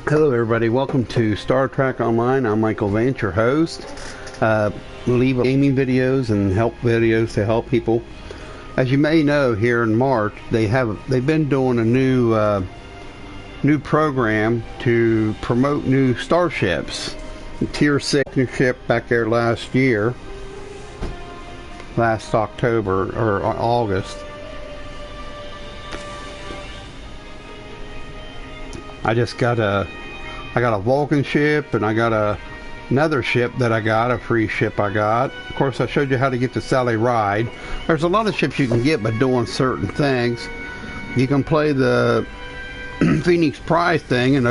Hello everybody, welcome to Star Trek Online. I'm Michael Vance, your host. Leave gaming videos and help videos to help people. As you may know, here in March they've been doing a new program to promote new starships. Tier 6 ship back there last October or August. I got a Vulcan ship, and I got another ship that I got, a free ship I got. Of course, I showed you how to get the Sally Ride. There's a lot of ships you can get by doing certain things. You can play the Phoenix Prize thing and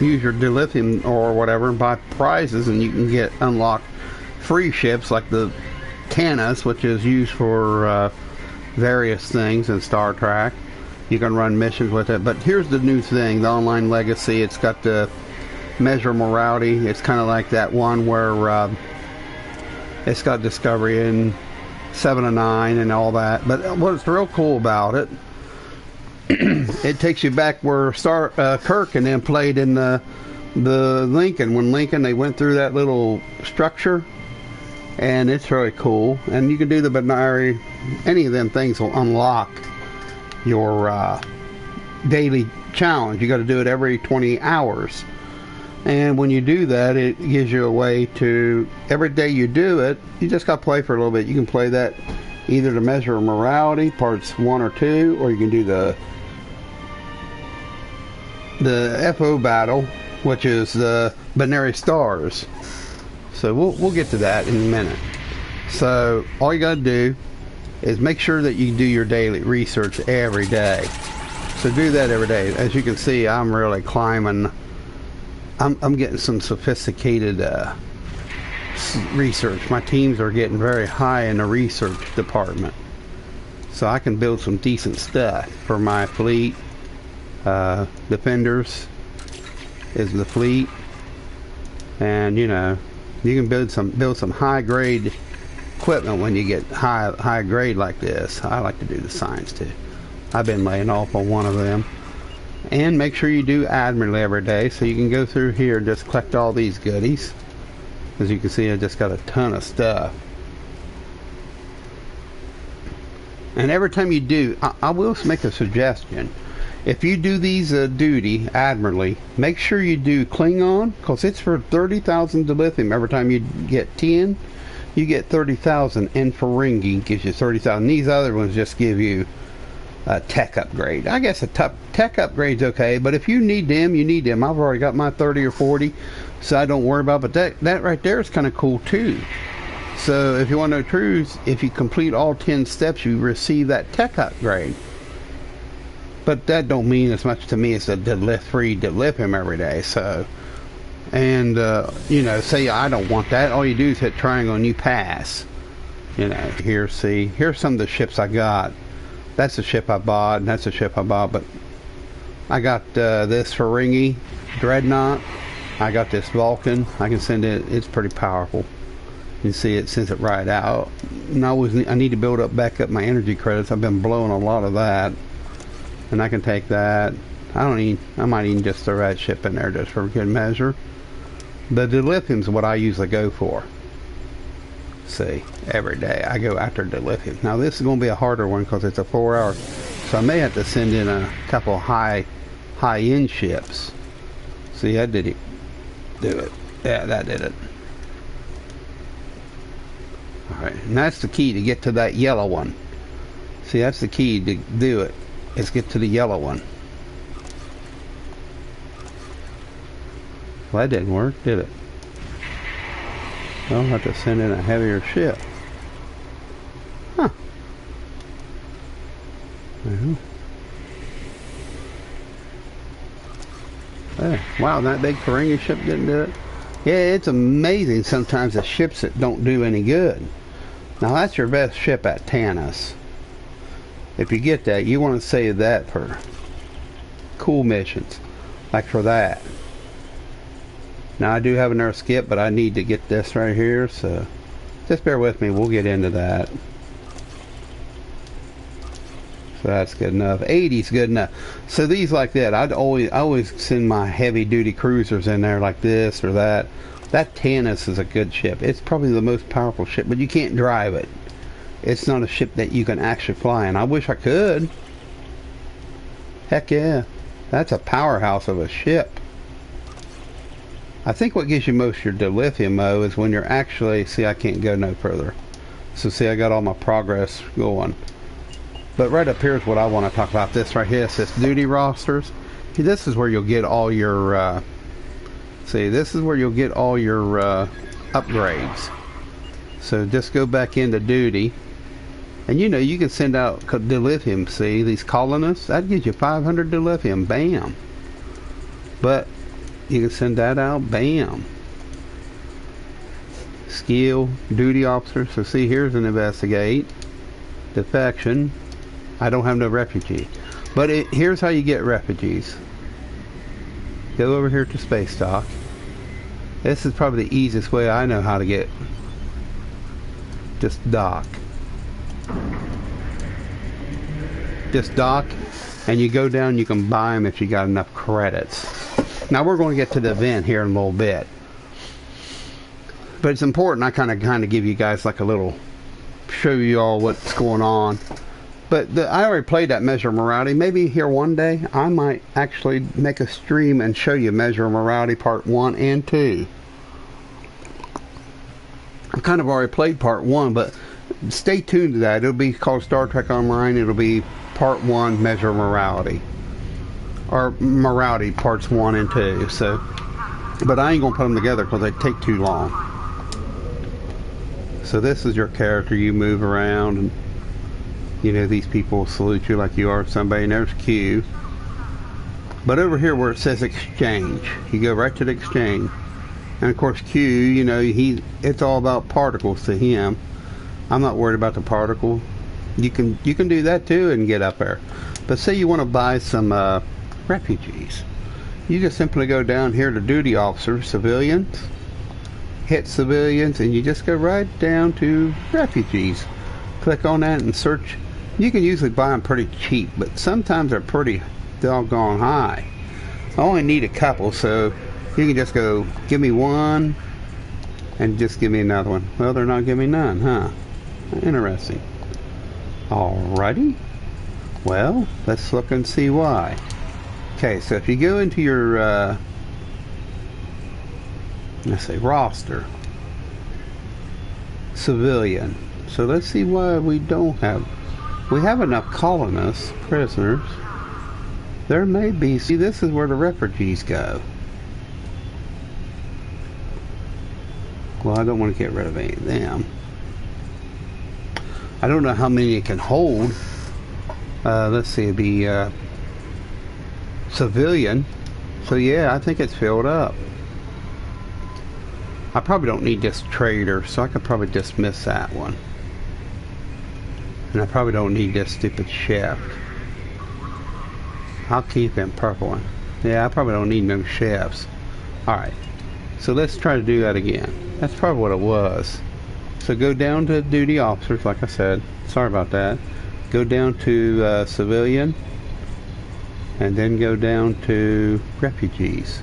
use your dilithium or whatever and buy prizes, and you can unlock free ships like the Tanis, which is used for various things in Star Trek. You can run missions with it. But here's the new thing, the Online Legacy. It's got the measure morality. It's kind of like that one where it's got Discovery and 7 of 9 and all that. But what's real cool about it, it takes you back where Kirk and then played in the Lincoln. When Lincoln, they went through that little structure, and it's really cool. And you can do the binary. Any of them things will unlock your daily challenge. You got to do it every 20 hours. And when you do that, it gives you a way to, every day you do it, you just got to play for a little bit. You can play that either to measure morality, parts 1 or 2, or you can do the FO battle, which is the binary stars. So we'll get to that in a minute. So all you got to do is make sure that you do your daily research every day. So do that every day. As you can see, I'm really climbing. I'm getting some sophisticated research. My teams are getting very high in the research department, so I can build some decent stuff for my fleet. Defenders is the fleet, and you can build some high grade equipment when you get high grade like this. I like to do the science too. I've been laying off on one of them. And make sure you do Admiral every day, so you can go through here and just collect all these goodies. As you can see, I just got a ton of stuff. And every time you do, I will make a suggestion. If you do these duty admirally, make sure you do Klingon, because it's for 30,000 dilithium. Every time you get 10, you get 30,000, and Ferengi gives you 30,000. These other ones just give you a tech upgrade. I guess a tech upgrade's okay, but if you need them, you need them. I've already got my 30 or 40, so I don't worry about it. But that right there is kind of cool too. So if you want to know the truth, if you complete all 10 steps, you receive that tech upgrade. But that don't mean as much to me as the free dilithium every day. So, and say I don't want that. All you do is hit triangle and you pass. Here's some of the ships I got. That's the ship I bought, and that's the ship I bought. But I got this Ferengi Dreadnought. I got this Vulcan. I can send it. It's pretty powerful. You can see it sends it right out. And I need to back up my energy credits. I've been blowing a lot of that, and I can take that. I might even just throw that ship in there just for good measure. The dilithium's what I usually go for. See, every day I go after dilithium. Now this is going to be a harder one because it's a 4-hour, so I may have to send in a couple high-end ships. See, that did it. Do it. Yeah, that did it. Alright, and that's the key to get to that yellow one. See, that's the key to do it, is get to the yellow one. Well, that didn't work, did it? I'll have to send in a heavier ship. Huh. Wow, that big Ferengi ship didn't do it. Yeah, it's amazing sometimes the ships that don't do any good. Now that's your best ship at Tanis. If you get that, you want to save that for cool missions, like for that. Now I do have another skip, but I need to get this right here, so just bear with me. We'll get into that. So that's good enough. 80's good enough. So these like that, I always send my heavy duty cruisers in there like this or that. That Tanis is a good ship. It's probably the most powerful ship, but you can't drive it. It's not a ship that you can actually fly in. I wish I could. Heck yeah. That's a powerhouse of a ship. I think what gives you most of your dilithium, though, is when you're actually... See, I can't go no further. So see, I got all my progress going. But right up here is what I want to talk about. This right here, it says duty rosters. See, this is where you'll get all your... see, this is where you'll get all your upgrades. So just go back into duty. And you know, you can send out dilithium, see, these colonists, that gives you 500 dilithium, bam. But you can send that out, bam. Skill, duty officer, so see, here's an investigate, defection, I don't have no refugee. But here's how you get refugees. Go over here to space dock. This is probably the easiest way I know how to get. Just dock. Just dock, and you go down, you can buy them if you got enough credits. Now we're going to get to the event here in a little bit, but it's important I kind of give you guys like a little, show you all what's going on. But I already played that Measure Morality. Maybe here one day I might actually make a stream and show you Measure Morality Part 1 and 2. I've kind of already played Part 1, but stay tuned to that. It'll be called Star Trek Online. It'll be Part 1 Measure Morality, or Morality Parts 1 and 2. So, but I ain't gonna put them together because they take too long. So this is your character. You move around, and you know these people salute you like you are somebody. And there's Q. But over here where it says exchange, you go right to the exchange, and of course Q, you know, it's all about particles to him. I'm not worried about the particle. You can do that too and get up there. But say you want to buy some refugees. You just simply go down here to duty officers, civilians, hit civilians, and you just go right down to refugees. Click on that and search. You can usually buy them pretty cheap, but sometimes they're pretty doggone high. I only need a couple, so you can just go, give me one, and just give me another one. Well, they're not giving me none, huh? Interesting. Alrighty. Well, let's look and see why. Okay, so if you go into your, let's say roster, civilian. So let's see why we don't have, we have enough colonists, prisoners. There may be, see, this is where the refugees go. Well, I don't want to get rid of any of them. I don't know how many it can hold. Let's see, it'd be civilian. So yeah, I think it's filled up. I probably don't need this trader, so I could probably dismiss that one. And I probably don't need this stupid chef. I'll keep him purple one. Yeah, I probably don't need no chefs. Alright, so let's try to do that again. That's probably what it was. So go down to duty officers, like I said. Sorry about that. Go down to civilian, and then go down to refugees.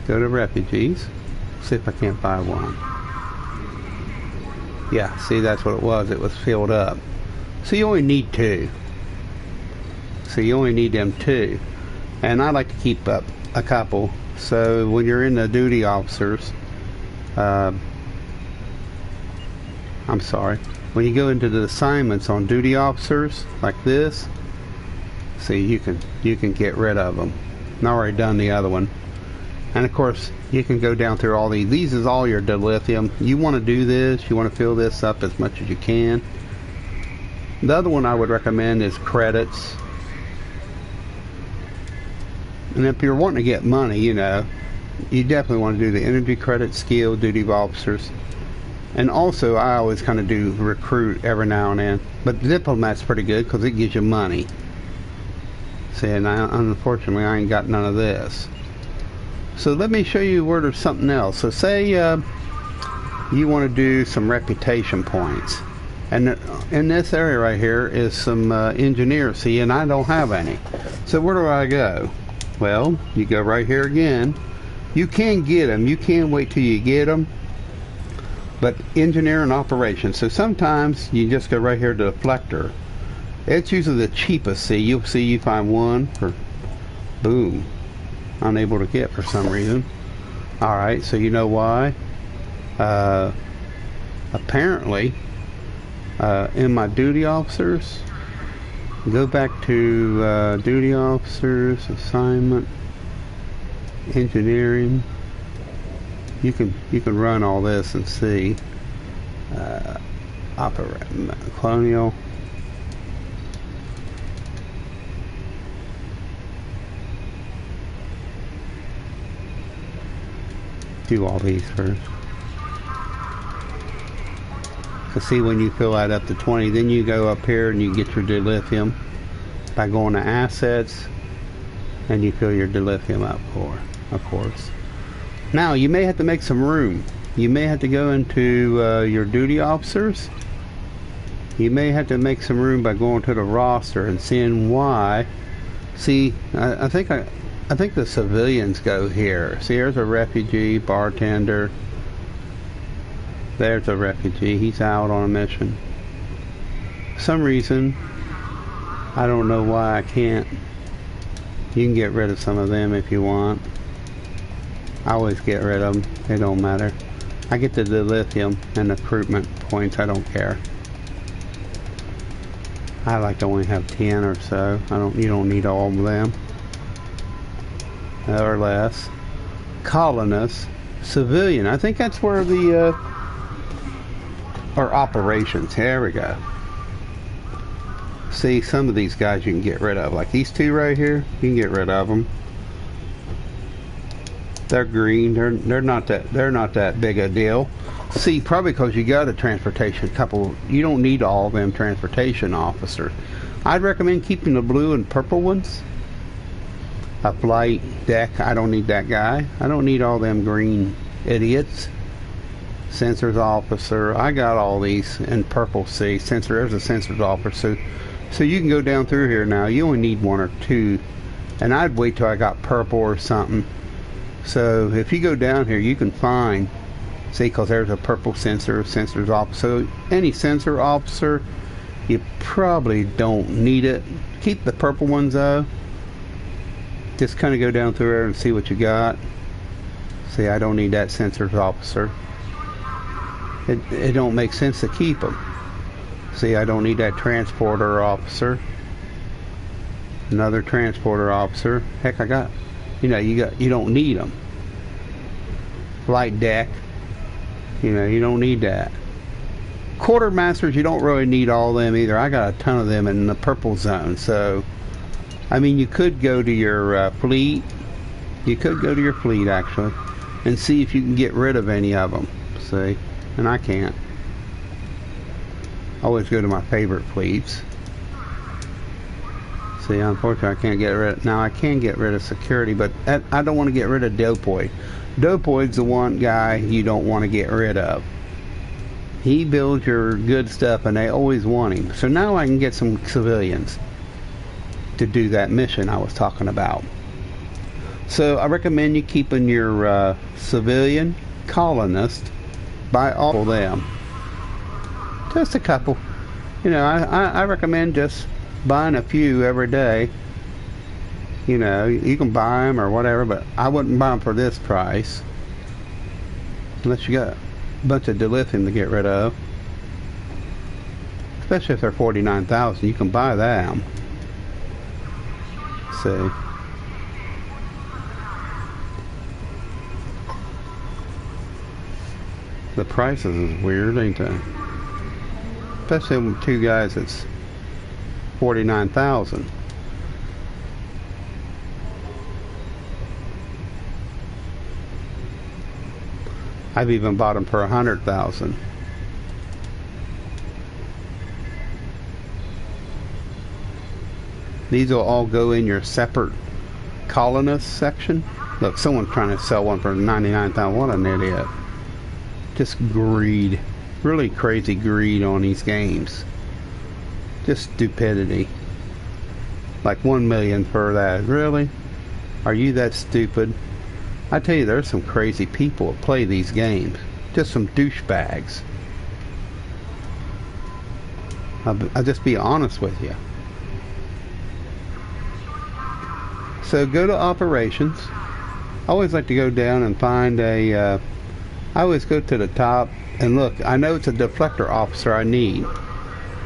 Go to refugees. See if I can't buy one. Yeah, see, that's what it was. It was filled up. So you only need 2. So you only need them 2. And I like to keep up a couple. So when you're in the duty officers, I'm sorry, when you go into the assignments on duty officers like this, see, you can get rid of them. I've already done the other one. And of course you can go down through all these is all your dilithium. You want to do this, you want to fill this up as much as you can. The other one I would recommend is credits. And if you're wanting to get money, you know, you definitely want to do the energy credit, skill, duty officers. And also, I always kind of do recruit every now and then. But diplomat's pretty good because it gives you money. See, and unfortunately, I ain't got none of this. So let me show you where there's something else. So say you want to do some reputation points. And in this area right here is some engineers, see, and I don't have any. So where do I go? Well, you go right here again. You can get them. You can wait till you get them. But engineer and operation. So sometimes you just go right here to deflector. It's usually the cheapest. See, you'll see you find one for, boom, unable to get for some reason. All right, so you know why. Apparently, in my duty officers, go back to duty officers, assignment, engineering. You can run all this and see. Colonial. Do all these first. So see, when you fill that up to 20, then you go up here and you get your dilithium by going to assets, and you fill your dilithium up for, of course. Now you may have to make some room. You may have to go into your duty officers. You may have to make some room by going to the roster and seeing why. See, I think the civilians go here. See, there's a refugee, bartender. There's a refugee. He's out on a mission. For some reason, I don't know why I can't. You can get rid of some of them if you want. I always get rid of them. They don't matter. I get the dilithium and the recruitment points. I don't care. I like to only have 10 or so. You don't need all of them. Or less. Colonists. Civilian. I think that's where the or operations. There we go. See, some of these guys you can get rid of. Like these two right here, you can get rid of them. They're green. They're not that big a deal. See, probably because you got a transportation couple. You don't need all of them transportation officers. I'd recommend keeping the blue and purple ones. A flight deck. I don't need that guy. I don't need all them green idiots. Sensors officer. I got all these in purple. See, sensor. There's a sensors officer. So you can go down through here now. You only need one or two, and I'd wait till I got purple or something. So if you go down here, you can find. See, because there's a purple sensors officer. So any sensor officer, you probably don't need it. Keep the purple ones though. Just kind of go down through there and see what you got. See, I don't need that sensors officer. It don't make sense to keep them. See, I don't need that transporter officer. Another transporter officer. Heck, I got. You don't need them. Flight deck. You don't need that. Quartermasters, you don't really need all of them either. I got a ton of them in the purple zone. So, I mean, you could go to your fleet. You could go to your fleet actually, and see if you can get rid of any of them. See. And I can't. I always go to my favorite fleets. See, unfortunately, I can't get rid of. Now I can get rid of security, but I don't want to get rid of Dopoid. Dopoid's the one guy you don't want to get rid of. He builds your good stuff, and they always want him. So now I can get some civilians to do that mission I was talking about. So I recommend you keeping your civilian colonist. Buy all of them. Just a couple. I recommend just buying a few every day. You can buy them or whatever, but I wouldn't buy them for this price. Unless you got a bunch of dilithium to get rid of. Especially if they're 49,000, you can buy them. See. The prices is weird, ain't they? Especially with two guys that's 49,000. I've even bought them for 100,000. These will all go in your separate colonist section. Look, someone's trying to sell one for 99,000. What an idiot. Just greed. really crazy greed on these games. Just stupidity. Like 1 million for that. Really? Are you that stupid? I tell you, there's some crazy people that play these games. Just some douchebags. I'll just be honest with you. So go to operations. I always like to go down and find a... I always go to the top and look. I know it's a deflector officer I need.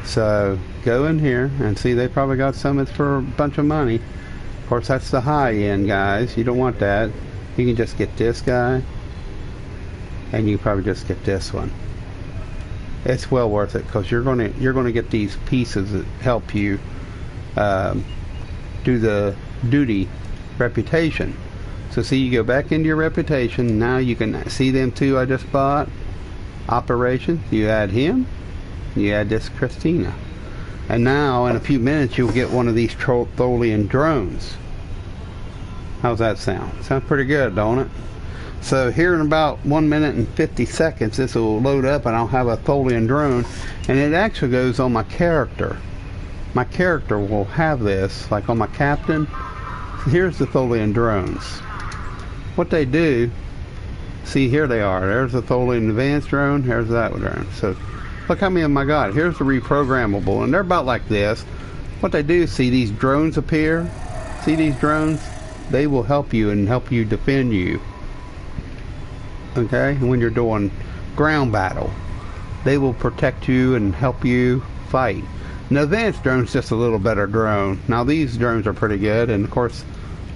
So go in here and see they probably got some that's for a bunch of money. Of course, that's the high end, guys. You don't want that. You can just get this guy. And you can probably just get this one. It's well worth it because you're gonna get these pieces that help you do the duty reputation. So see, you go back into your reputation. Now you can see them two I just bought. Operations. You add him. You add this Christina. And now in a few minutes you'll get one of these Tholian drones. How's that sound? Sounds pretty good, don't it? So here in about 1 minute and 50 seconds, this will load up and I'll have a Tholian drone, and it actually goes on my character. My character will have this, like on my captain. Here's the Tholian drones. What they do, see, here they are. There's the Tholian advanced drone, here's that drone. So look how many of them I got. Here's the reprogrammable, and they're about like this. What they do, see these drones appear? See these drones? They will help you and help you defend you. Okay, when you're doing ground battle, they will protect you and help you fight. An advanced drone's just a little better drone. Now these drones are pretty good, and of course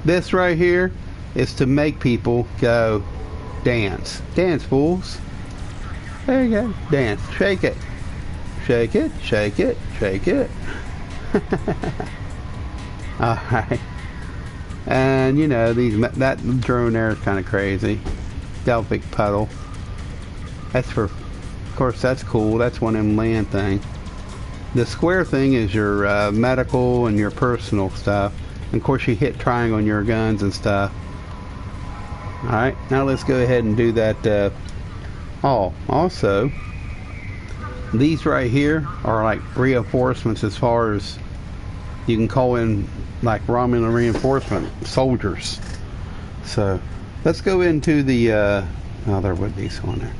this right here is to make people go dance. Dance, fools. There you go. Dance. Shake it. Shake it. Shake it. Shake it. Alright. And you know, that drone there is kind of crazy. Delphic puddle. That's for, of course, that's cool. That's one of them land thing. The square thing is your medical and your personal stuff. And of course, you hit triangle on your guns and stuff. Alright, now let's go ahead and do that. Also, these right here are like reinforcements, as far as you can call in like Romulan reinforcement soldiers. So let's go into the oh, there would be someone there.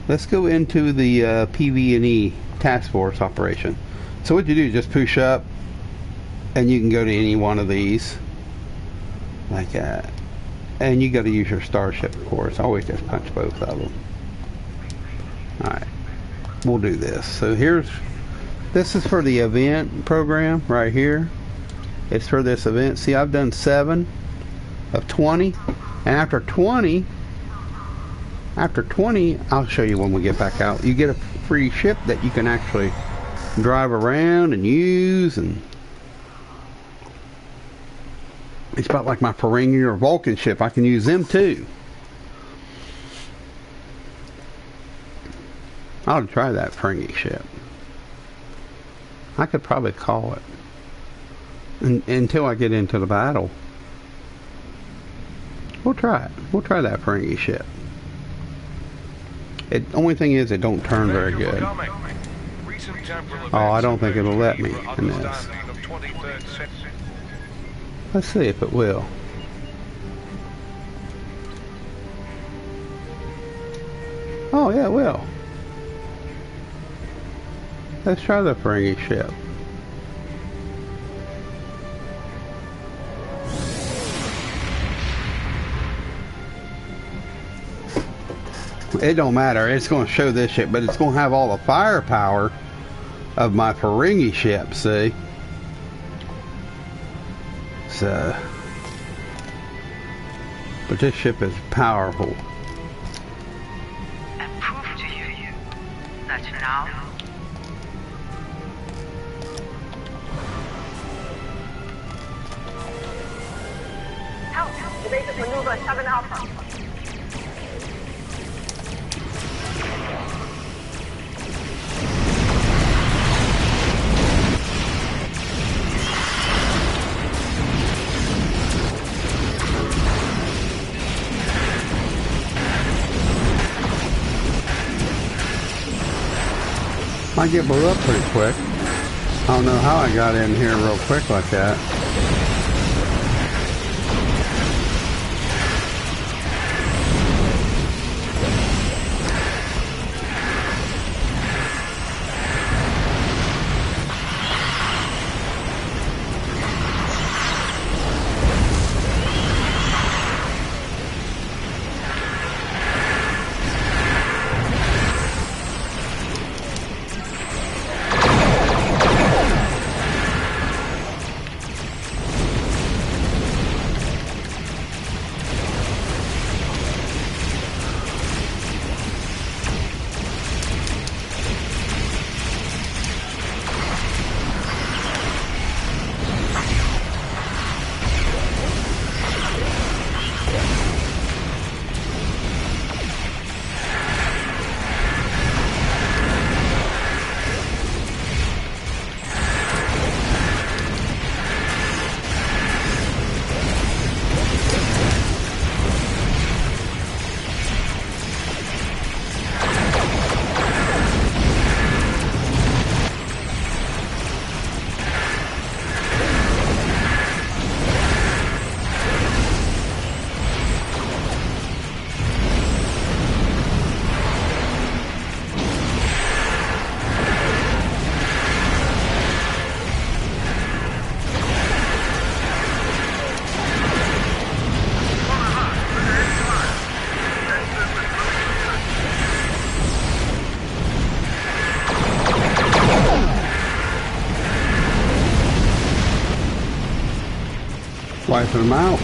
Let's go into the PV&E task force operation. So what you do is just push up and you can go to any one of these like that, and you got to use your starship, of course. Always just punch both of them. Alright, we'll do this. So this is for the event program right here. It's for this event. See, I've done 7 of 20, and after 20, I'll show you when we get back out. You get a free ship that you can actually drive around and use, and it's about like my Ferengi or Vulcan ship. I can use them too. I'll try that Ferengi ship. I could probably call it until I get into the battle. We'll try it. We'll try that Ferengi ship. The only thing is, it don't turn very good. Oh, I don't think it'll let me in this. Let's see if it will. Oh, yeah, it will. Let's try the Ferengi ship. It don't matter. It's going to show this ship, but it's going to have all the firepower of my Ferengi ship, see? So, but this ship is powerful. And prove to you that now help! Evasive maneuver 7 Alpha. Might get blew up pretty quick. I don't know how I got in here real quick like that. Wiping them out.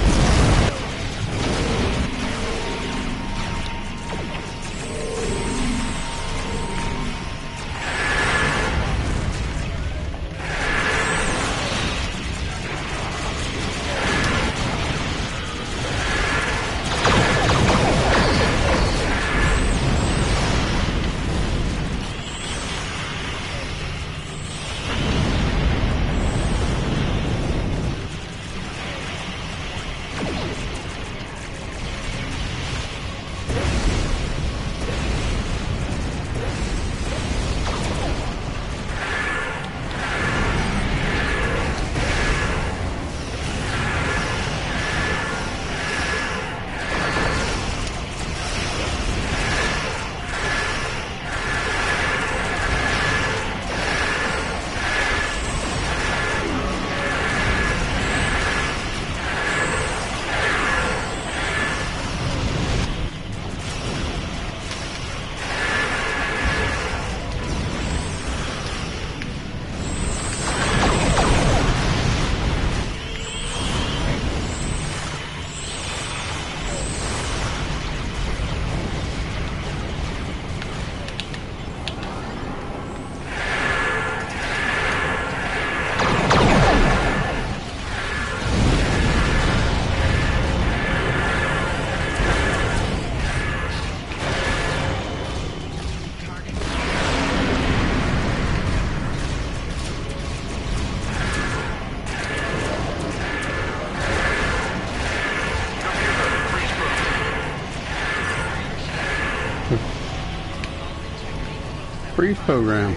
Freeze program.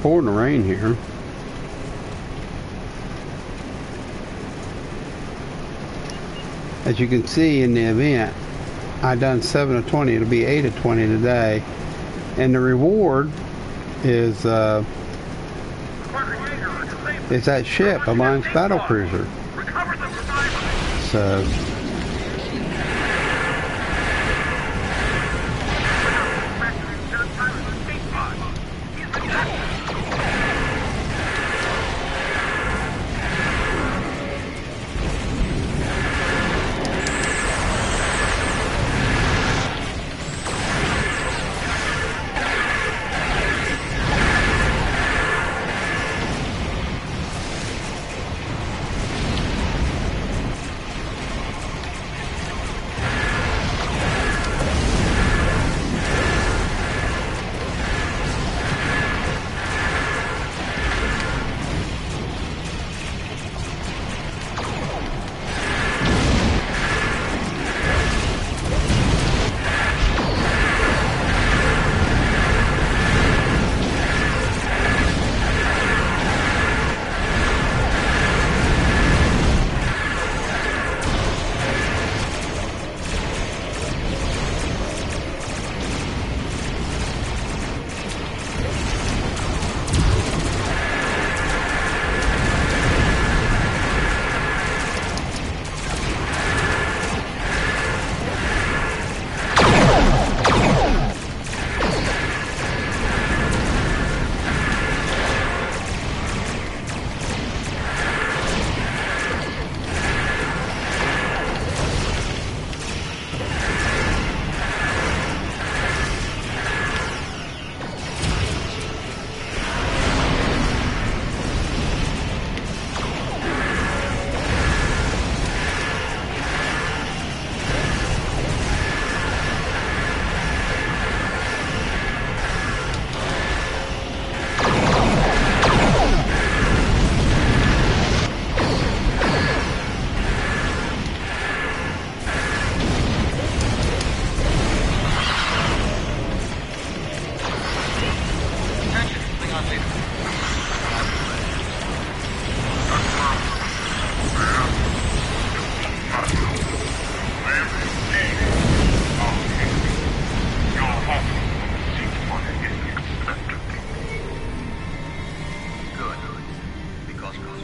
Pouring the rain here. As you can see in the event, I done 7 of 20. It'll be 8 of 20 today, and the reward is that ship, Alliance Battlecruiser. So.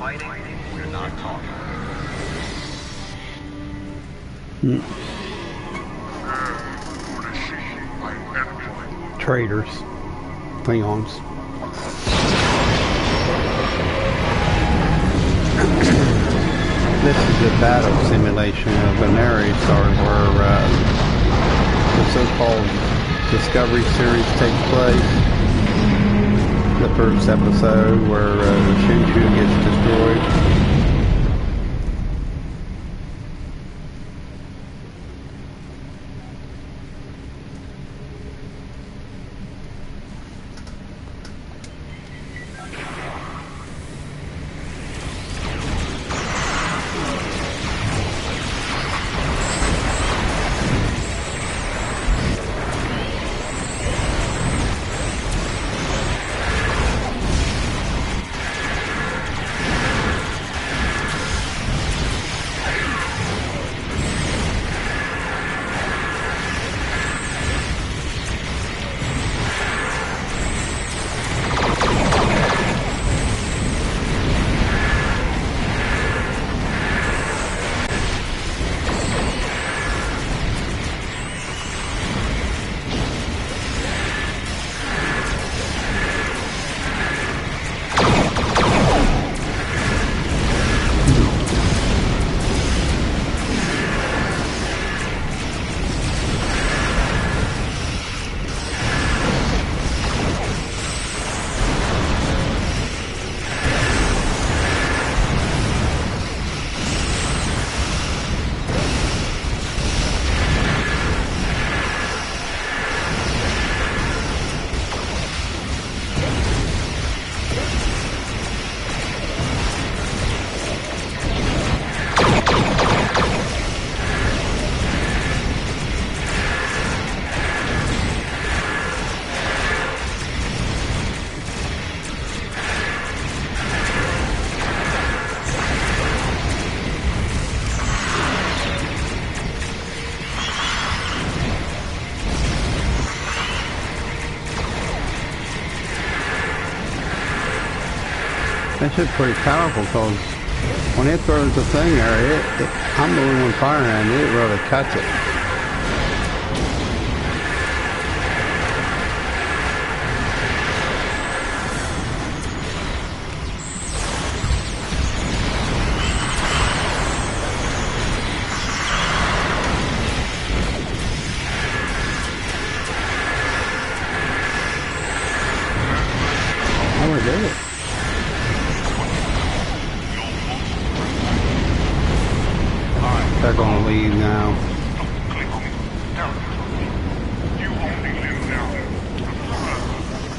fighting, we're not talking. Traitors. Klingons. This is a battle simulation of an area star where the so-called Discovery series takes place. The first episode where Shinshu gets destroyed. That shit's pretty powerful because when it throws the thing there, I'm the only one firing and it really cuts it. Oh, it did it. They're gonna leave now. You only live now.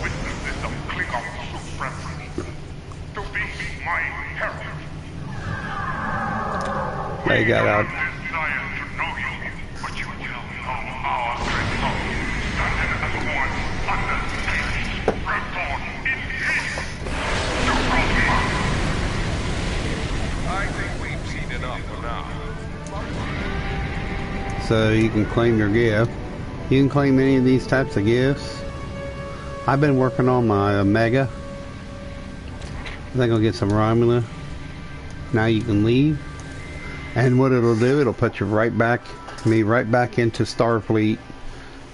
Witnesses of Klingon supremacy. To be my herald. They got out. Desire to know you, but you will know our Klingon. Standing as one under the reborn in peace. I think we've seen enough for now. So you can claim your gift. You can claim any of these types of gifts. I've been working on my Omega. I think I'll get some Romulan. Now you can leave. And what it'll do, it'll put you right back into Starfleet,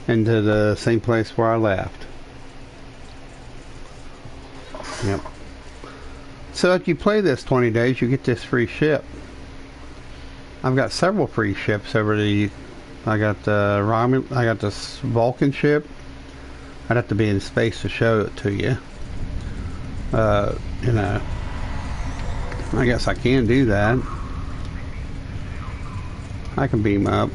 into the same place where I left. Yep. So if you play this 20 days, you get this free ship. I've got several free ships over the. I got the I got this Vulcan ship. I'd have to be in space to show it to you. You know, I guess I can do that. I can beam up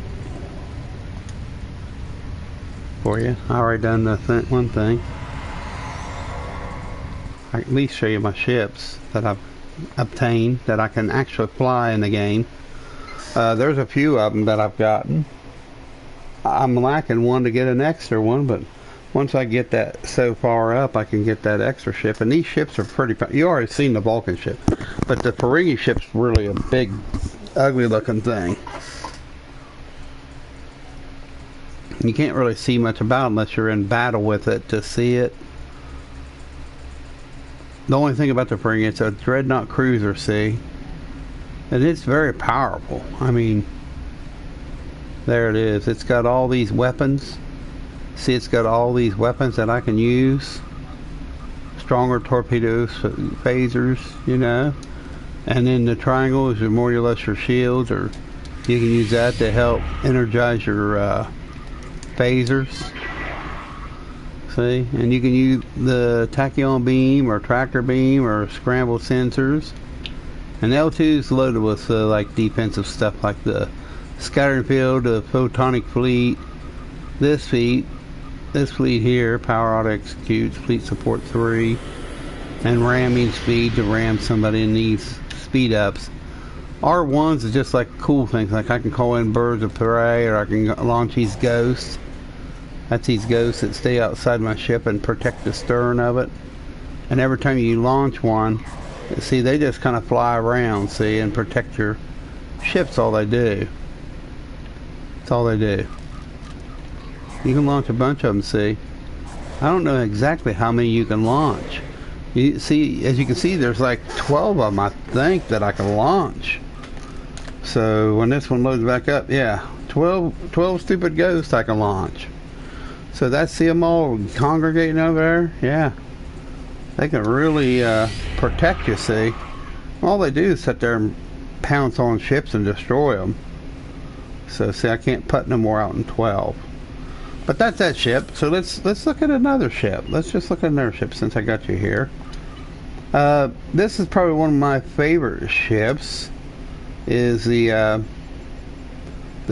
for you. I already done the one thing. I can at least show you my ships that I've obtained that I can actually fly in the game. There's a few of them that I've gotten. I'm lacking one to get an extra one, but once I get that so far up, I can get that extra ship. And these ships are pretty. You already seen the Vulcan ship, but the Ferengi ship's really a big, ugly-looking thing. You can't really see much about it unless you're in battle with it to see it. the only thing about the frigate, it's a dreadnought cruiser, see? And it's very powerful. I mean, there it is. It's got all these weapons. See, it's got all these weapons that I can use. Stronger torpedoes, phasers, you know. And then the triangle is more or less your shields, or you can use that to help energize your phasers. See, and you can use the tachyon beam or tractor beam or scramble sensors. And L2 is loaded with like defensive stuff like the scattering field, the photonic fleet, this fleet here, power auto executes, fleet support 3, and ramming speed to ram somebody in these speed ups. R1s is just like cool things, like I can call in birds of prey, or I can launch these ghosts. That's these ghosts that stay outside my ship and protect the stern of it. And every time you launch one, see, they just kind of fly around, see, and protect your ship's all they do. That's all they do. You can launch a bunch of them, see. I don't know exactly how many you can launch. You see, as you can see, there's like 12 of them, I think, that I can launch. So when this one loads back up, yeah, 12 stupid ghosts I can launch. So that's, see them all congregating over there? Yeah. They can really protect you, see. All they do is sit there and pounce on ships and destroy them. So, see, I can't put no more out in 12. But that's that ship. So let's look at another ship. Let's just look at another ship since I got you here. This is probably one of my favorite ships. Is the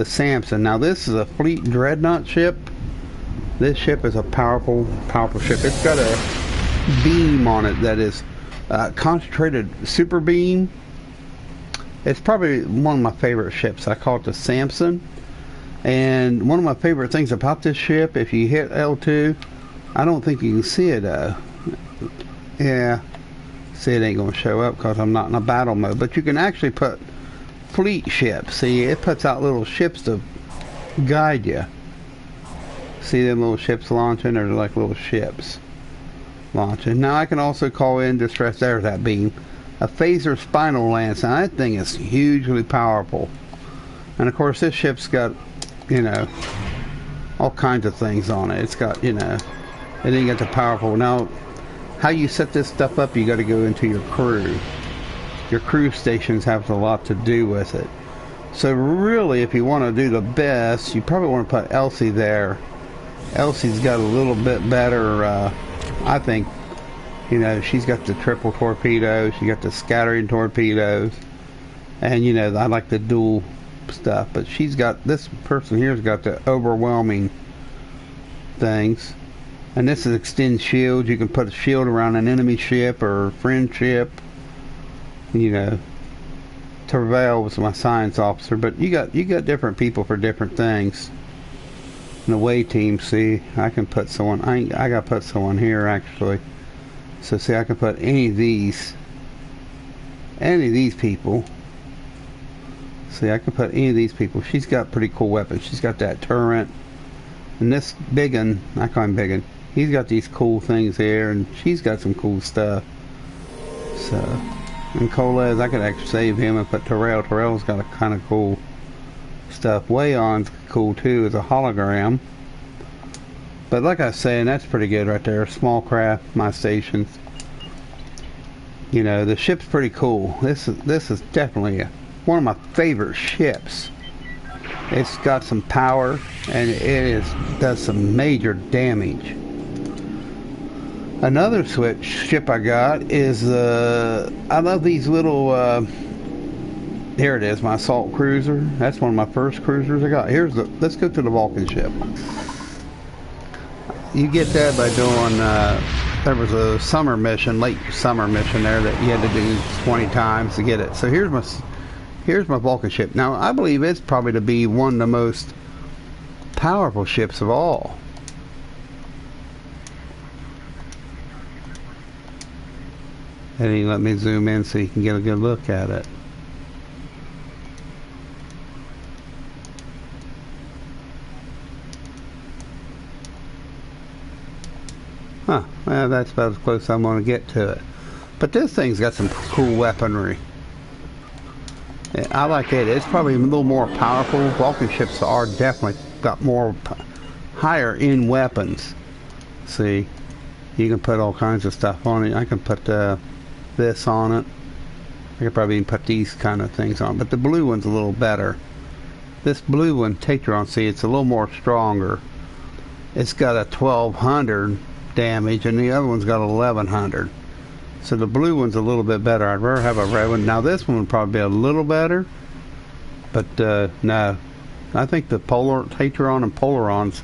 Samson. Now this is a fleet dreadnought ship. This ship is a powerful ship. It's got a beam on it that is concentrated super beam. It's probably one of my favorite ships. I call it the Samson. And one of my favorite things about this ship, if you hit L2, I don't think you can see it. Yeah, see, it ain't gonna show up because I'm not in a battle mode. But you can actually put fleet ships. See, it puts out little ships to guide you. See them little ships launching? They're like little ships launching. Now I can also call in distress. There's that beam. A phaser spinal lance. Now that thing is hugely powerful. And of course this ship's got, you know, all kinds of things on it. It's got, you know, it ain't got the powerful. Now, how you set this stuff up, you got to go into your crew. Your crew stations have a lot to do with it. So really, if you want to do the best, you probably want to put Elsie there. Elsie's got a little bit better, I think, you know, she's got the triple torpedo, she got the scattering torpedoes, and, you know, I like the dual stuff, but she's got, this person here's got the overwhelming things. And this is extend shield. You can put a shield around an enemy ship or friend ship. You know, Tervel was my science officer, but you got different people for different things. And the away team, see, I can put someone. I got to put someone here actually. So see, I can put any of these people. See, I can put any of these people. She's got pretty cool weapons. She's got that turret. And this biggin, I call him biggin, he's got these cool things here, and she's got some cool stuff. So, and Kolez, I could actually save him and put Terrell. Terrell's got a kind of cool stuff. Wayon's cool too, as a hologram. But like I was saying, that's pretty good right there. Small craft, my stations. You know, the ship's pretty cool. This is definitely one of my favorite ships. It's got some power, and it does some major damage. Another ship I got is I love these little here it is, my assault cruiser. That's one of my first cruisers I got. Let's go to the Vulcan ship. You get that by doing there was a summer mission, late summer mission there that you had to do 20 times to get it. So here's my Vulcan ship. Now I believe it's probably to be one of the most powerful ships of all. And he let me zoom in so you can get a good look at it. Huh, well, that's about as close as I'm going to get to it. But this thing's got some cool weaponry. Yeah, I like it. It's probably a little more powerful. Vulcan ships are definitely got more higher end weapons. See, you can put all kinds of stuff on it. I can put this on it. I could probably even put these kind of things on, but the blue one's a little better. This blue one, Tatron, see, it's a little more stronger. It's got a 1200 damage, and the other one's got 1100. So the blue one's a little bit better. I'd rather have a red one. Now this one would probably be a little better, but no. I think the Tatron and Polaron's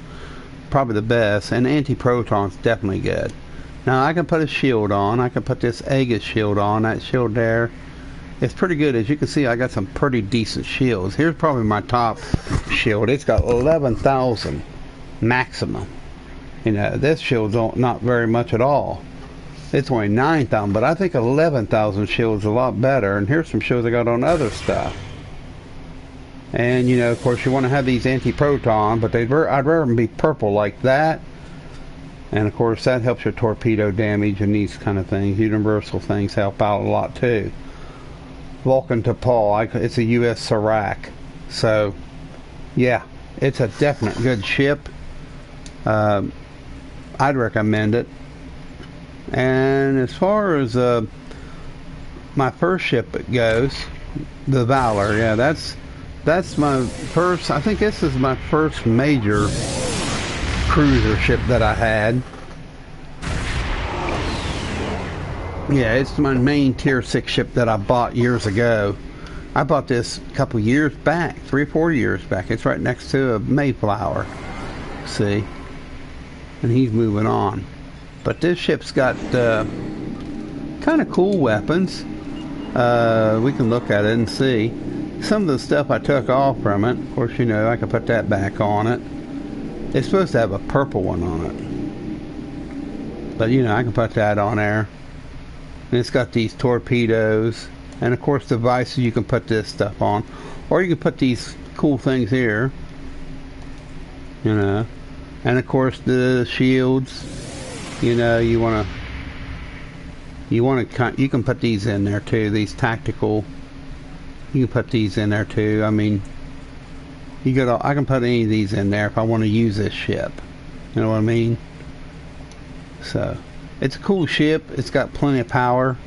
probably the best, and Anti-Proton's definitely good. Now I can put a shield on. I can put this Aegis shield on. That shield there, it's pretty good. As you can see, I got some pretty decent shields. Here's probably my top shield. It's got 11,000 maximum. You know, this shield's not very much at all. It's only 9,000, but I think 11,000 shield's a lot better. And here's some shields I got on other stuff. And, you know, of course, you want to have these anti-proton, but I'd rather them be purple like that. And, of course, that helps your torpedo damage and these kind of things. Universal things help out a lot, too. Vulcan T'Pol, it's a U.S. Serac. So, yeah, it's a definite good ship. I'd recommend it. And as far as my first ship goes, the Valor, yeah, that's my first. I think this is my first major cruiser ship that I had. Yeah, it's my main tier 6 ship that I bought years ago. I bought this a couple years back, 3 or 4 years back. It's right next to a Mayflower. See? And he's moving on. But this ship's got kind of cool weapons. We can look at it and see. Some of the stuff I took off from it, of course, you know, I can put that back on it. It's supposed to have a purple one on it. But, you know, I can put that on there. And it's got these torpedoes. And, of course, devices, you can put this stuff on. Or you can put these cool things here. You know. And, of course, the shields. You know, you can put these in there, too. These tactical. You can put these in there, too. I mean, I can put any of these in there if I want to use this ship. You know what I mean? So, it's a cool ship. It's got plenty of power.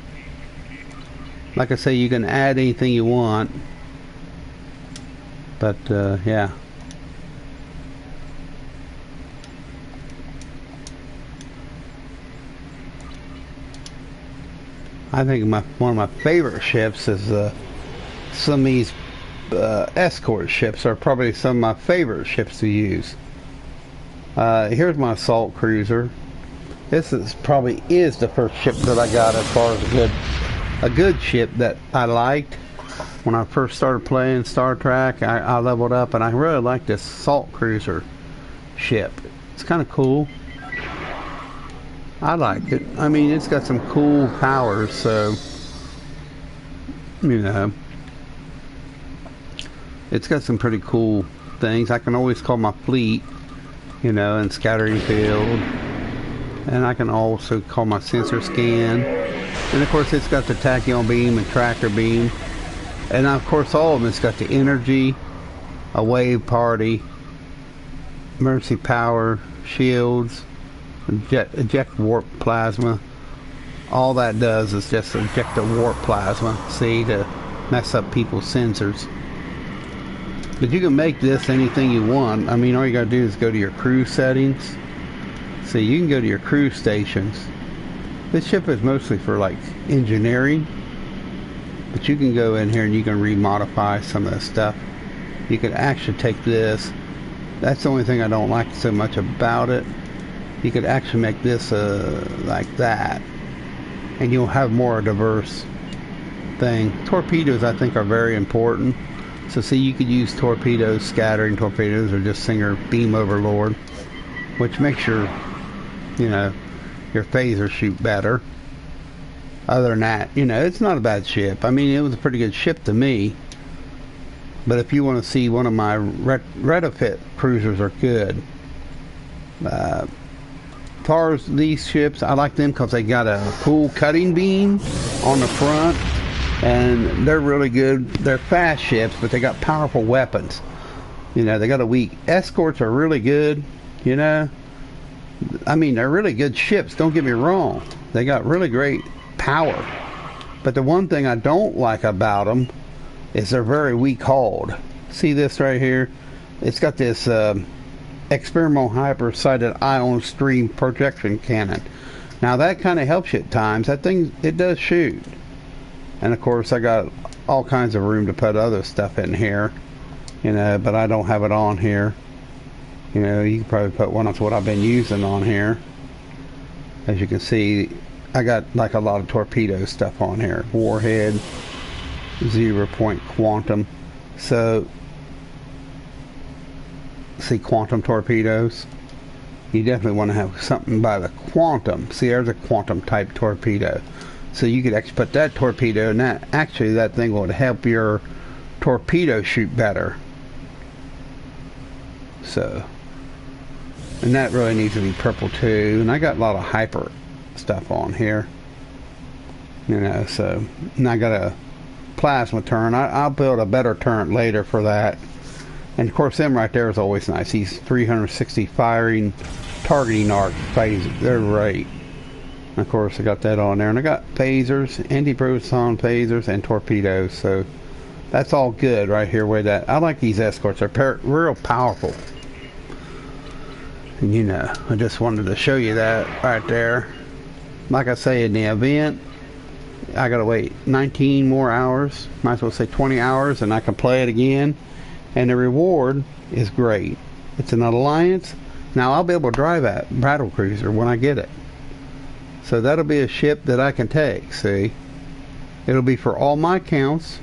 Like I say, you can add anything you want. But, yeah. I think one of my favorite ships is some of these escort ships are probably some of my favorite ships to use. Here's my assault cruiser. This is probably the first ship that I got as far as a good ship that I liked. When I first started playing Star Trek, I leveled up and I really like this assault cruiser ship. It's kind of cool. I like it. I mean, it's got some cool powers, so, you know, it's got some pretty cool things. I can always call my fleet, you know, and scattering field. And I can also call my sensor scan. And of course it's got the tachyon beam and tracker beam. And of course all of them, it's got the energy, a wave party, emergency power, shields, eject warp plasma. All that does is just eject the warp plasma, see, to mess up people's sensors. But you can make this anything you want. I mean, all you gotta do is go to your crew settings. See, you can go to your crew stations. This ship is mostly for like engineering, but you can go in here and you can remodify some of the stuff. You can actually take this. That's the only thing I don't like so much about it. You could actually make this like that, and you'll have more diverse thing. Torpedoes, I think, are very important. So see, you could use torpedoes, scattering torpedoes, or just Singer beam overlord, which makes your, you know, your phaser shoot better. Other than that, you know, it's not a bad ship. I mean, it was a pretty good ship to me. But if you want to see one of my retrofit cruisers are good, far as these ships, I like them because they got a cool cutting beam on the front, and they're really good. They're fast ships, but they got powerful weapons. You know, they got a weak. Escorts are really good, you know. I mean, they're really good ships, don't get me wrong. They got really great power. But the one thing I don't like about them is they're very weak hulled. See this right here? It's got this experimental hyper-sighted ion stream projection cannon. Now that kind of helps you at times. That thing, it does shoot. And of course I got all kinds of room to put other stuff in here, you know, but I don't have it on here. You know, you can probably put one of what I've been using on here. As you can see, I got like a lot of torpedo stuff on here. Warhead, 0-point quantum. So, see quantum torpedoes? You definitely want to have something by the quantum. See, there's a quantum type torpedo. So you could actually put that torpedo, and that thing would help your torpedo shoot better. So, and that really needs to be purple too. And I got a lot of hyper stuff on here, you know. So, and I got a plasma turret. I'll build a better turret later for that. And of course, them right there is always nice. These 360 firing targeting arc phasers, they're great. And of course, I got that on there, and I got phasers, anti-proton phasers, and torpedoes. So that's all good right here with that. I like these escorts. They're real powerful. And you know, I just wanted to show you that right there. Like I say, in the event, I gotta wait 19 more hours. Might as well say 20 hours, and I can play it again. And the reward is great. It's an Alliance. Now I'll be able to drive that battle cruiser when I get it. So that'll be a ship that I can take. See, it'll be for all my counts.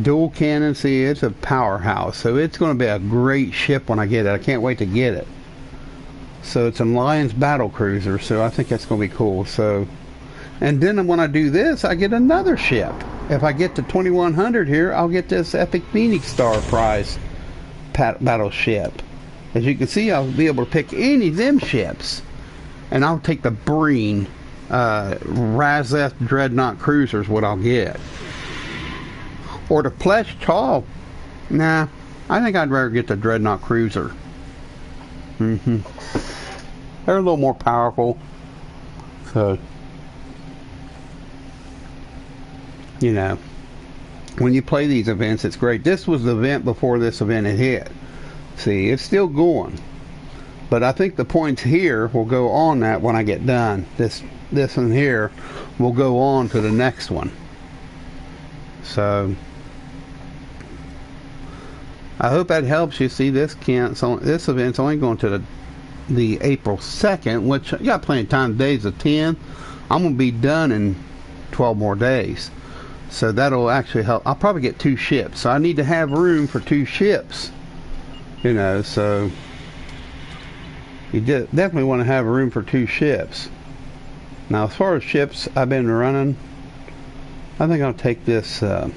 Dual cannon. See, it's a powerhouse. So it's going to be a great ship when I get it. I can't wait to get it. So it's an Alliance battle cruiser. So I think that's going to be cool. So, and then when I do this, I get another ship. If I get to 2100 here, I'll get this Epic Phoenix Star prize battleship. As you can see, I'll be able to pick any of them ships. And I'll take the Breen Razeth Dreadnought Cruiser is what I'll get. Or the Flesh Tall. Nah, I think I'd rather get the Dreadnought Cruiser. They're a little more powerful. So, you know, when you play these events, it's great. This was the event before this event had hit. See, it's still going. But I think the points here will go on that when I get done. This one here will go on to the next one. So I hope that helps you. See, this event's only going to the April 2nd, which you got plenty of time. Today's the 10th. I'm going to be done in 12 more days. So that'll actually help. I'll probably get 2 ships. So I need to have room for 2 ships. You know, so you definitely want to have room for 2 ships. Now, as far as ships I've been running, I think I'll take this. I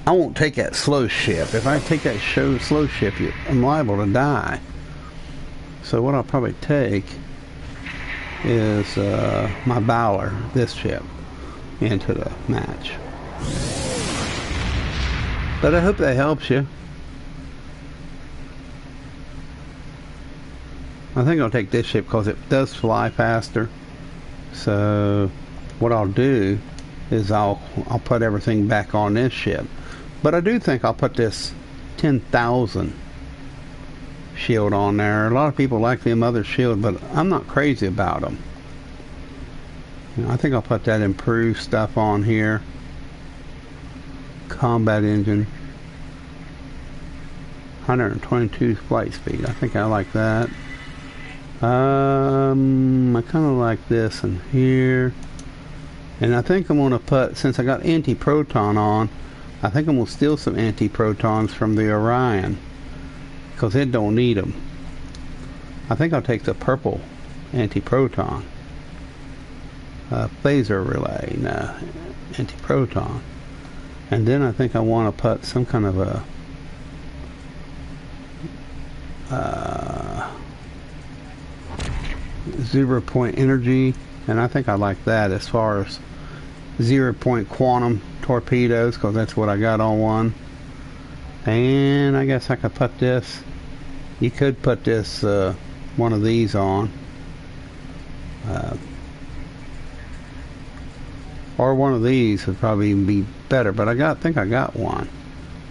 won't take that slow ship. If I take that slow ship, I'm liable to die. So what I'll probably take is my Valor, this ship, into the match. But I hope that helps you. I think I'll take this ship because it does fly faster. So what I'll do is I'll put everything back on this ship. But I do think I'll put this 10,000 shield on there. A lot of people like them other shield, but I'm not crazy about them. You know, I think I'll put that improved stuff on here. Combat engine, 122 flight speed. I think I like that. I kind of like this in here, and I think I'm going to put, since I got anti-proton on, I think I'm going to steal some anti-protons from the Orion because it don't need them. I think I'll take the purple anti-proton phaser relay, no, anti-proton. And then I think I want to put some kind of a 0 point energy, and I think I like that as far as 0 point quantum torpedoes, because that's what I got on one. And I guess I could put this, you could put this one of these on, or one of these would probably even be better, but I think I got one.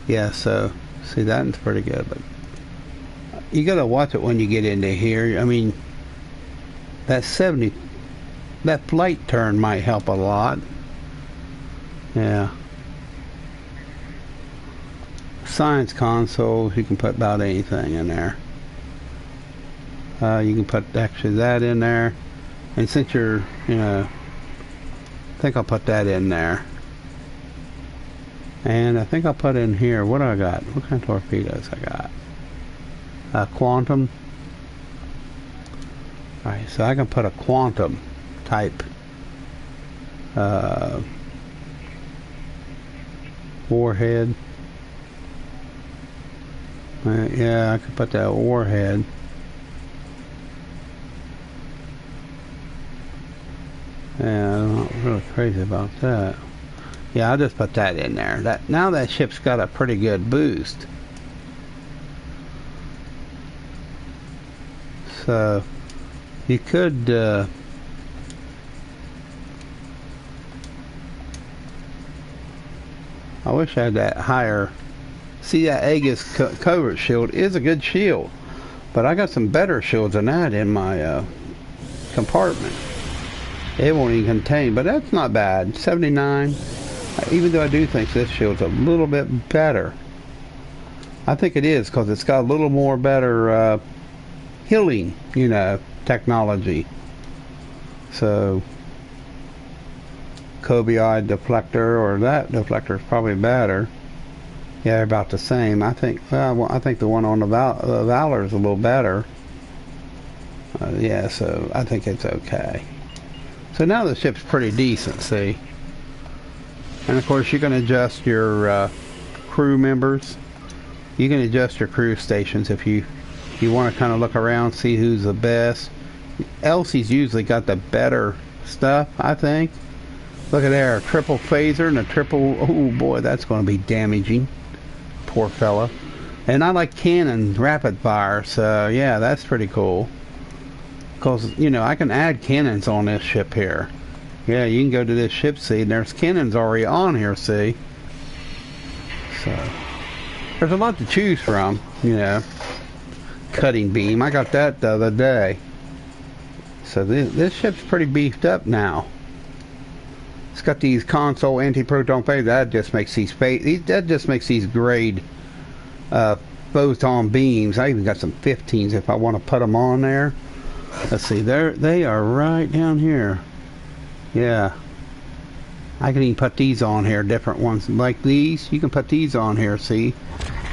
Yeah, so see, that's pretty good, but you gotta watch it when you get into here. I mean, that flight turn might help a lot. Yeah. Science console, you can put about anything in there. You can put actually that in there, and since you're, I think I'll put that in there. And I think I'll put in here, what do I got? What kind of torpedoes I got? Quantum. Alright, so I can put a quantum type warhead. Yeah, I could put that warhead. Yeah, I'm not really crazy about that. Yeah, I'll just put that in there. Now that ship's got a pretty good boost. So you could I wish I had that higher. See, that Aegis covert shield is a good shield, but I got some better shields than that in my compartment. It won't even contain, but that's not bad. 79. Even though I do think this shield's a little bit better. I think it is, because it's got a little more better healing, technology. So, Cobia deflector, or that deflector is probably better. Yeah, they're about the same. I think the one on the Valor is a little better. Yeah, so I think it's okay. So now the ship's pretty decent, see? And of course you can adjust your crew members. You can adjust your crew stations if you want to kind of look around, see who's the best. Elsie's usually got the better stuff, I think. Look at there, a triple phaser and a triple, oh boy, that's going to be damaging. Poor fella. And I like cannon rapid fire, so yeah, that's pretty cool. Because, I can add cannons on this ship here. Yeah, you can go to this ship, see, and there's cannons already on here, see. So, there's a lot to choose from, Cutting beam, I got that the other day. So this ship's pretty beefed up now. It's got these console anti-proton phasers. That just makes these grade photon beams. I even got some 15s if I want to put them on there. Let's see, they are right down here. Yeah, I can even put these on here, different ones like these. You can put these on here, see.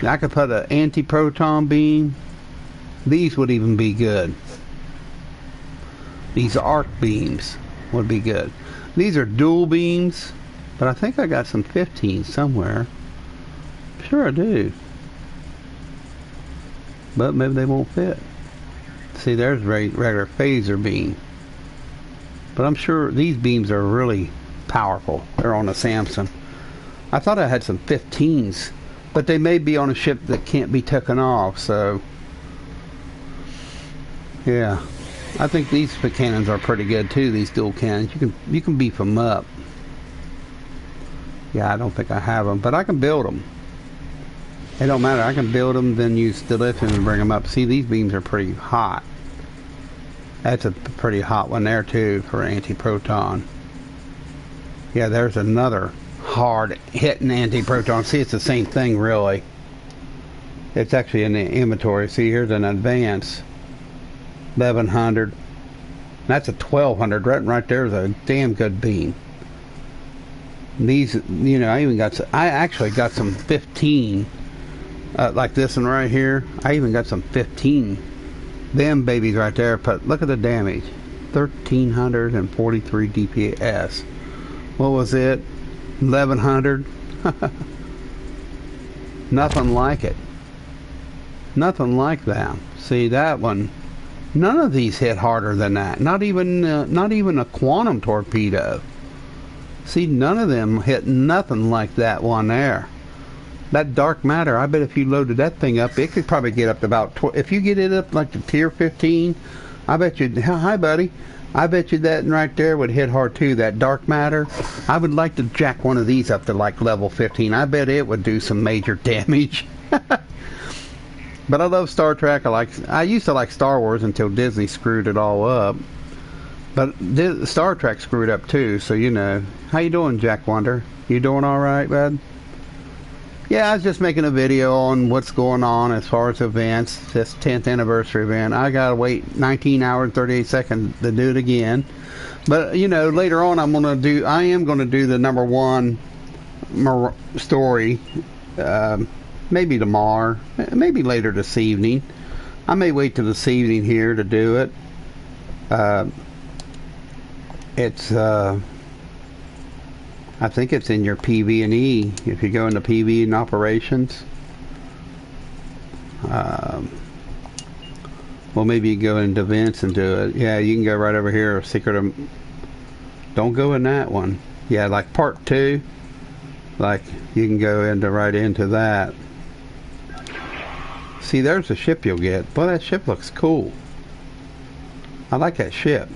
I could put an anti-proton beam. These would even be good. These arc beams would be good. These are dual beams, but I think I got some 15s somewhere. Sure I do. But maybe they won't fit. See, there's regular phaser beam. But I'm sure these beams are really powerful. They're on a Samson. I thought I had some 15s, but they may be on a ship that can't be taken off, so yeah. I think these cannons are pretty good too, these dual cannons. You can beef them up. Yeah, I don't think I have them, but I can build them. It don't matter, I can build them, then use dilithium and bring them up. See, these beams are pretty hot. That's a pretty hot one there too for anti-proton. Yeah, there's another hard hitting anti-proton. See, it's the same thing really. It's actually in the inventory. See, here's an advance 1100. That's a 1200. Right there is a damn good beam. These, I actually got some 15, like this one right here. I even got some 15. Them babies right there, but look at the damage. 1343 DPS. What was it? 1100? Nothing like it. Nothing like that. See that one? None of these hit harder than that. Not even a quantum torpedo. See, none of them hit nothing like that one there. That dark matter, I bet if you loaded that thing up, it could probably get up to about... if you get it up like to tier 15, I bet you... Hi, buddy. I bet you that right there would hit hard too, that dark matter. I would like to jack one of these up to like level 15. I bet it would do some major damage. But I love Star Trek. I used to like Star Wars until Disney screwed it all up. But Star Trek screwed up too, so you know. How you doing, Jack Wonder? You doing all right, bud? Yeah, I was just making a video on what's going on as far as events. This 10th anniversary event. I gotta wait 19 hours and 38 seconds to do it again. But you know, later on I am gonna do the #1 story. Maybe tomorrow, maybe later this evening. I may wait till this evening here to do it. I think it's in your PV&E. If you go into PV and operations, well, maybe you go into events and do it. Yeah, you can go right over here. Don't go in that one. Yeah, like part 2. Like you can go right into that. See, there's a ship you'll get. Boy, that ship looks cool. I like that ship.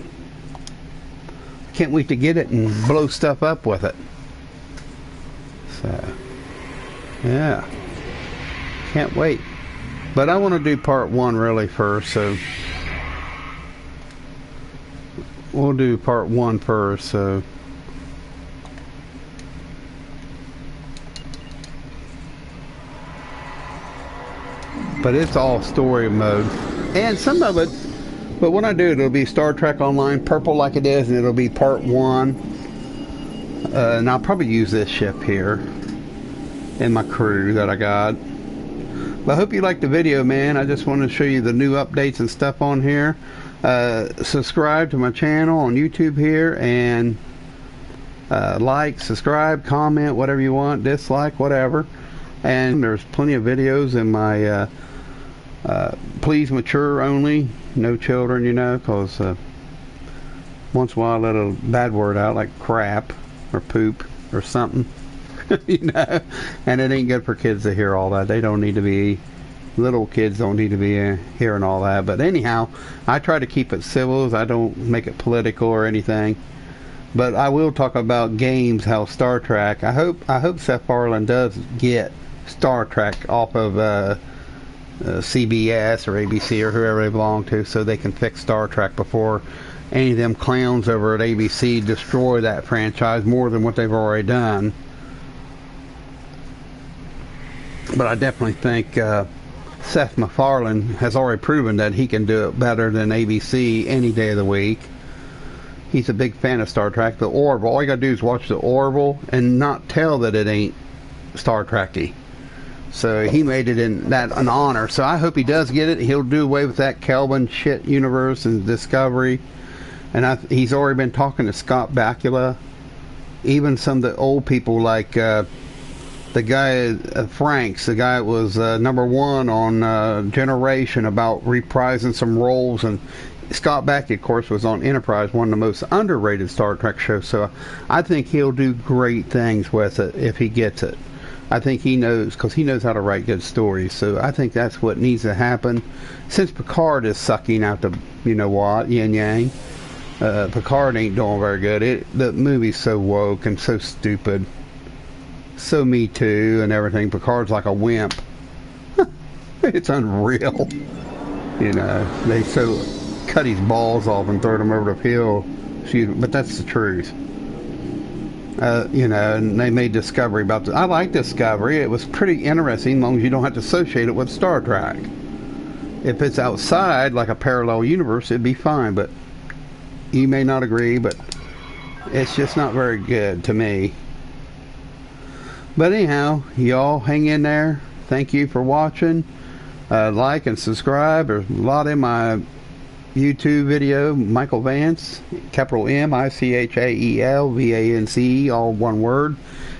Can't wait to get it and blow stuff up with it. So, yeah. Can't wait. But I want to do part 1 really first, so we'll do part 1 first, so but it's all story mode, and some of it, but when I do it, it'll be Star Trek Online purple like it is, and it'll be part 1, and I'll probably use this ship here in my crew that I got. But I hope you liked the video, man. I just want to show you the new updates and stuff on here. Subscribe to my channel on YouTube here, and like, subscribe, comment, whatever you want, dislike, whatever. And there's plenty of videos in my please mature only, no children, you know, because once in a while I let a bad word out like crap or poop or something. You know, and it ain't good for kids to hear all that. They don't need to be, little kids don't need to be hearing all that. But anyhow, I try to keep it civil. I don't make it political or anything. But I will talk about games, how Star Trek. I hope Seth Farland does get Star Trek off of CBS or ABC or whoever they belong to, so they can fix Star Trek before any of them clowns over at ABC destroy that franchise more than what they've already done. But I definitely think Seth MacFarlane has already proven that he can do it better than ABC any day of the week. He's a big fan of Star Trek. The Orville, all you gotta do is watch the Orville and not tell that it ain't Star Trek-y. So he made it an honor. So I hope he does get it. He'll do away with that Kelvin shit universe and Discovery. And he's already been talking to Scott Bakula. Even some of the old people like the guy Franks, the guy that was #1 on Generation, about reprising some roles. And Scott Bakula, of course, was on Enterprise, one of the most underrated Star Trek shows. So I think he'll do great things with it if he gets it. I think he knows, because he knows how to write good stories. So I think that's what needs to happen. Since Picard is sucking out the, you know what, yin yang, Picard ain't doing very good. The movie's so woke and so stupid. So Me Too and everything. Picard's like a wimp. It's unreal. You know, they so cut his balls off and throw them over the hill. But that's the truth. You know, and they made Discovery about this. I like Discovery. It was pretty interesting, as long as you don't have to associate it with Star Trek. If it's outside, like a parallel universe, it'd be fine. But you may not agree, but it's just not very good to me. But anyhow, y'all hang in there. Thank you for watching. Like and subscribe. There's a lot in my YouTube video, Michael Vance, capital M-I-C-H-A-E-L V-A-N-C-E, all one word.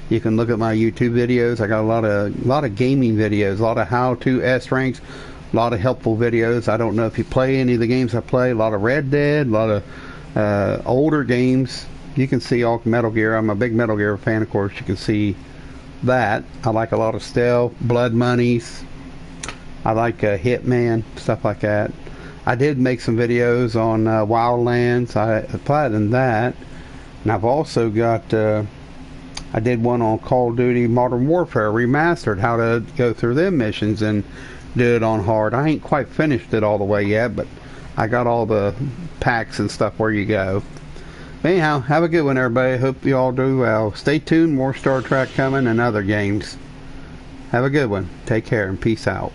You can look at my YouTube videos. I got a lot of gaming videos, a lot of how-to S ranks, A lot of helpful videos. I don't know if you play any of the games I play. A lot of Red Dead, a lot of older games. You can see all Metal Gear. I'm a big Metal Gear fan, of course. You can see that. I like a lot of stealth, Blood Monies. I like Hitman, stuff like that. I did make some videos on Wildlands. I applied in that. And I've also got, I did one on Call of Duty Modern Warfare Remastered, how to go through them missions and do it on hard. I ain't quite finished it all the way yet, but I got all the packs and stuff where you go. But anyhow, have a good one, everybody. Hope you all do well. Stay tuned, more Star Trek coming and other games. Have a good one. Take care and peace out.